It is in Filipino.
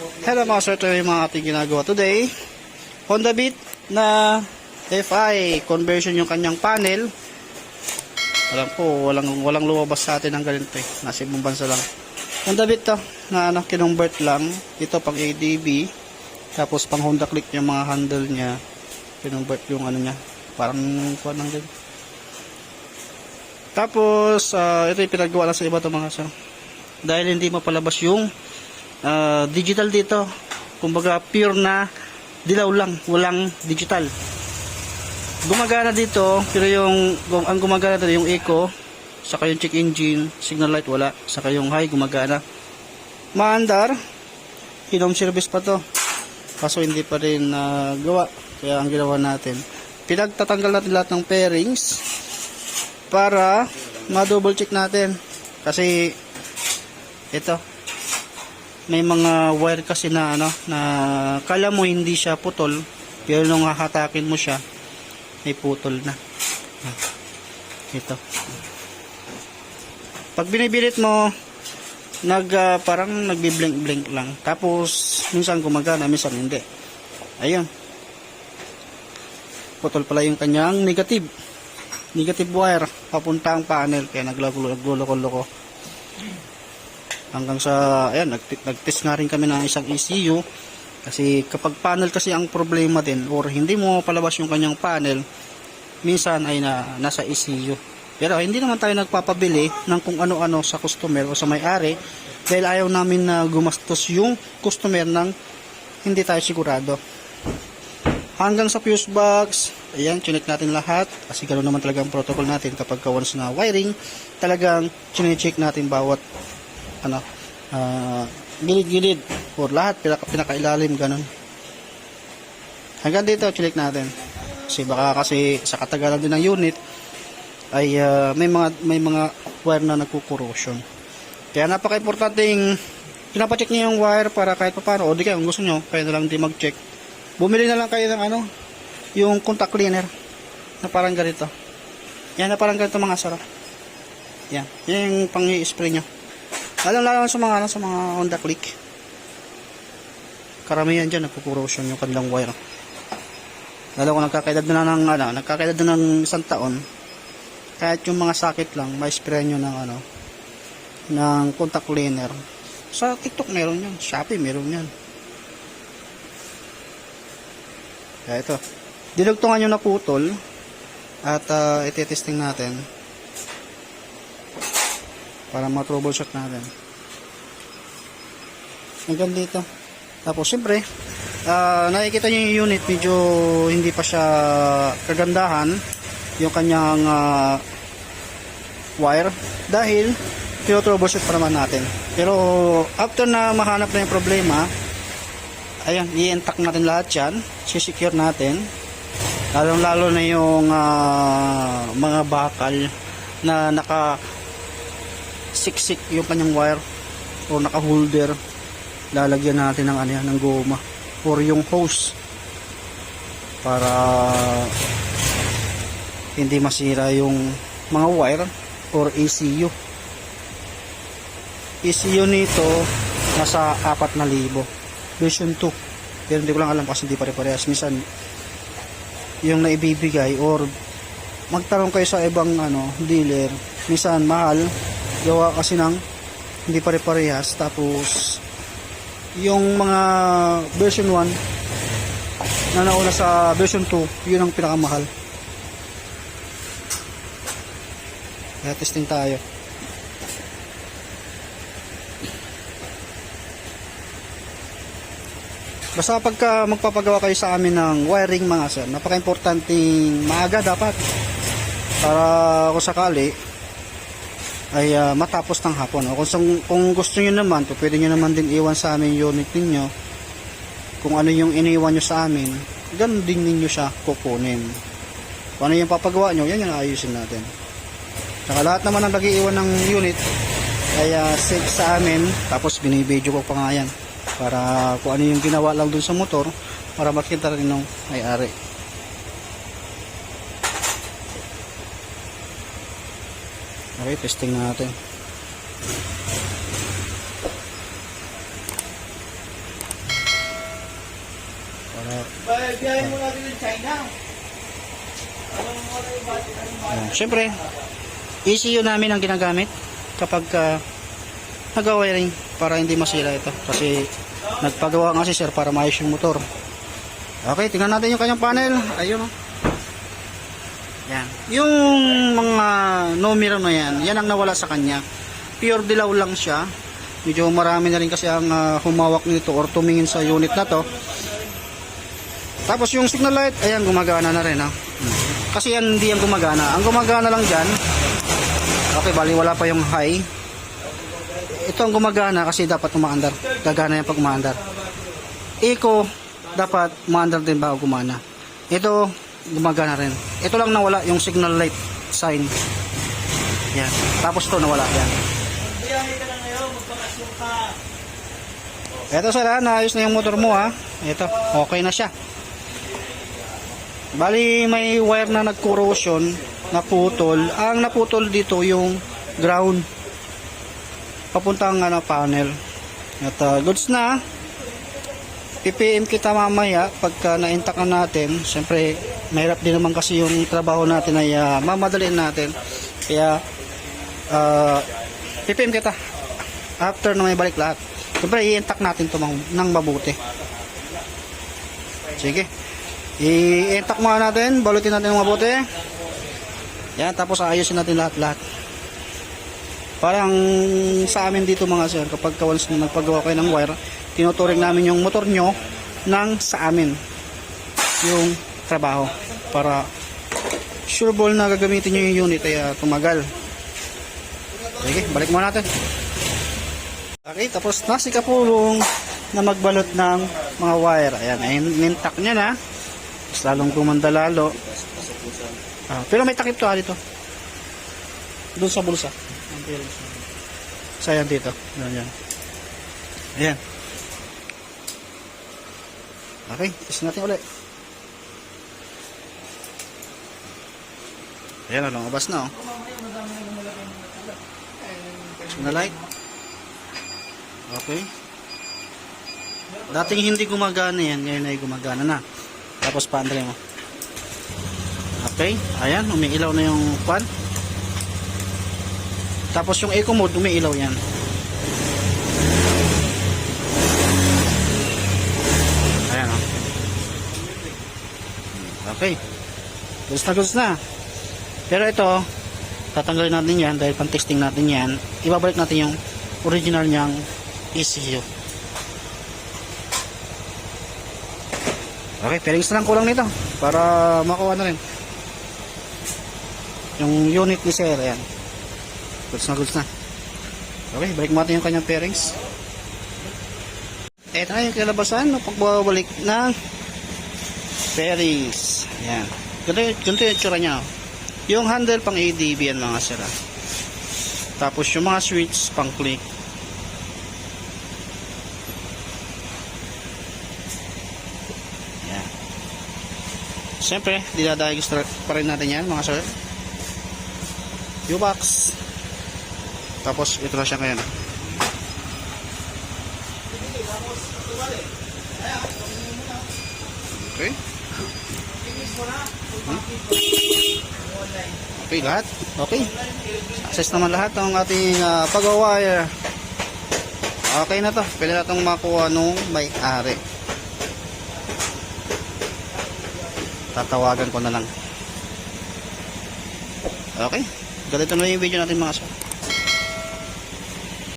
Hello mga sir, ito yung mga ating ginagawa today. Honda Beat na FI conversion yung kanyang panel. Alam ko, walang lumabas sa atin ng ganito eh. Nasa ibang bansa lang. Honda Beat to, na kinonvert lang. Ito pang ADB. Tapos pang Honda Click yung mga handle niya. Kinonvert yung ano niya. Parang kuha lang din. Tapos, ito yung pinagawa lang sa iba to mga sir. Dahil hindi mapalabas yung digital dito, kumbaga pure na dilaw lang, walang digital. Gumagana dito, pero ang gumagana dito yung eco, saka yung check engine, signal light wala, saka yung high gumagana. Maandar, in-home service pa to, kaso hindi pa rin gawa. Kaya ang ginawa natin, pinagtatanggal natin lahat ng pairings para ma-double check natin, kasi ito may mga wire kasi na na kala mo hindi siya putol, pero nung hahatakin mo siya may putol na. Ito pag binibirit mo parang nagbi-blink lang, tapos minsan gumagana, minsan hindi. Ayun, putol pala yung kanyang negative wire papunta ang panel, kaya nagluloko-loko hanggang sa ayan, nag-test nga rin kami ng isang ECU, kasi kapag panel kasi ang problema din, or hindi mo palabas yung kanyang panel, minsan ay nasa ECU. Pero hindi naman tayo nagpapabili ng kung ano-ano sa customer o sa may-ari, dahil ayaw namin na gumastos yung customer ng hindi tayo sigurado. Hanggang sa fuse box, ayan, chinek natin lahat, kasi ganoon naman talaga ang protocol natin kapag once na wiring, talagang chinecheck natin bawat gilid-gilid or lahat, pinakailalim, ganun. Hanggang dito chinek natin, kasi baka kasi sa katagalan din ng unit ay may mga wire na nagkukorrosion. Kaya napaka-importanting pinapacheck niyo yung wire para kahit paano, o di kaya kung gusto nyo kaya na lang di mag-check, bumili na lang kayo ng yung contact cleaner na parang ganito. Yan, na parang ganito mga sarap. Yan yung pang i-spray nyo. Lalo sa mga Honda Click, karamihan dyan nagpo-corrosion yung kanilang wire. Lalo kung nagkakaedad na ng isang taon, kahit yung mga sakit lang, may spray nyo ng contact cleaner. Sa TikTok meron yan, Shopee meron yan. Kaya ito, dinugtungan yung naputol, at iti-testing natin para ma-troubleshoot natin. Hanggang dito. Tapos siyempre, nakikita nyo yung unit, medyo hindi pa siya kagandahan yung kanyang wire, dahil tino-troubleshoot pa naman natin. Pero after na mahanap na yung problema, ayan, i-intact natin lahat yan, sisecure natin, lalong-lalo na yung mga bakal na siksik yung kanyang wire o naka-holder, lalagyan natin ng goma or yung hose para hindi masira yung mga wire or ECU. ECU nito nasa 4,000 version 2, pero hindi ko lang alam kasi hindi pare-parehas. Minsan yung naibibigay or magtanong kayo sa ibang dealer, minsan mahal, gawa kasi ng hindi pare-parehas. Tapos yung mga version 1 na nauna sa version 2, yun ang pinakamahal. Kaya testing tayo. Basta pagka magpapagawa kayo sa amin ng wiring mga sir, napaka-importanting maaga dapat, para kung sakali ay matapos ng hapon. O kung gusto niyo naman, pwede niyo naman din iwan sa amin unit niyo. Kung ano yung iniwan niyo sa amin, ganun din ninyo siya kukunin. Kung ano yung papagawa niyo, yan yung ayusin natin. Saka lahat naman ang nag-iiwan ng unit ay save sa amin, tapos binibidyo ko pa nga yan para kung ano yung ginawa lang dun sa motor, para makita rin ng may-ari. Okay, testing natin. Biyahin mo natin yung China. Siyempre, ECU namin ang ginagamit kapag nag-wiring para hindi masira ito. Kasi nagpagawa nga si sir para maayos yung motor. Okay, tingnan natin yung kanyang panel. Ayun, oh. Yan. Yung mga numero na yan ang nawala sa kanya. Pure dilaw lang siya. Medyo marami na rin kasi ang humawak nito or tumingin sa unit na to. Tapos yung signal light, ayan, gumagana na rin, ha. Kasi yan hindi yan gumagana. Ang gumagana lang dyan, okay, bali wala pa yung high. Ito ang gumagana kasi dapat umaandar. Gagana yan pag umaandar. Eco, dapat umaandar din bago gumana. Ito, gumagana rin. Ito lang nawala, yung signal light sign. Yan. Tapos ito nawala. Yan. Biyahin ka na ngayon, magpakasyon ka. Ito sila, naayos na yung motor mo, ha. Ito, okay na siya. Bali, may wire na nag-corrosion, naputol. Ang naputol dito yung ground. Papuntang panel. At goods na. PPM kita mamaya pagka na-intakan natin. Siyempre, mahirap din naman kasi yung trabaho natin ay mamadaliin natin. Kaya, PPM kita. After na may balik lahat. Siyempre, i-intak natin ito ng mabuti. Sige. I-intak muna natin. Balutin natin ng mabuti. Yan, tapos ayusin natin lahat-lahat. Parang sa amin dito mga sir, kapag once na nagpagawa kayo ng wire, tinuturing namin yung motor nyo ng sa amin yung trabaho para sure ball na gagamitin nyo yung unit ay tumagal. Sige, balik muna natin. Okay, tapos nasikapulong na magbalot ng mga wire. Ayan, nintak nyo na. Mas lalong gumanda lalo. Pero may takip to dito. Doon sa bulsa. Sayang dito. Yan. Ayan. Okay, test natin ulit. Ayan, lumabas na, oh. Signal light. Okay. Dating hindi gumagana yan, ngayon ay gumagana na. Tapos paandre mo. Okay, ayan, umiilaw na yung fan. Tapos yung eco mode, umiilaw yan. Ayan, oh. Okay. Goods na. Pero ito, tatanggalin natin yan dahil pang-testing natin yan. Ibabalik natin yung original niyang ECU. Okay, pairings na lang kulang nito para makuha na rin yung unit ni sir. Ayan, goods na. Okay, balik natin yung kanyang pairings. Ito na yung kalabasan ng pagbabalik ng pairings. Ayan, ganito yung tsura nya. Yung handle pang ADB yan mga sir. Tapos yung mga switch pang click. Siyempre, dinadiagnose pa rin natin yan mga sir. U-box. Tapos ito na siya ngayon. Okay. Okay, lahat. Okay. Success naman lahat ng ating pag-wire. Okay na to. Pwede na itong makuha nung may-ari. Tatawagan ko na lang. Okay. Ganito na yung video natin mga sir.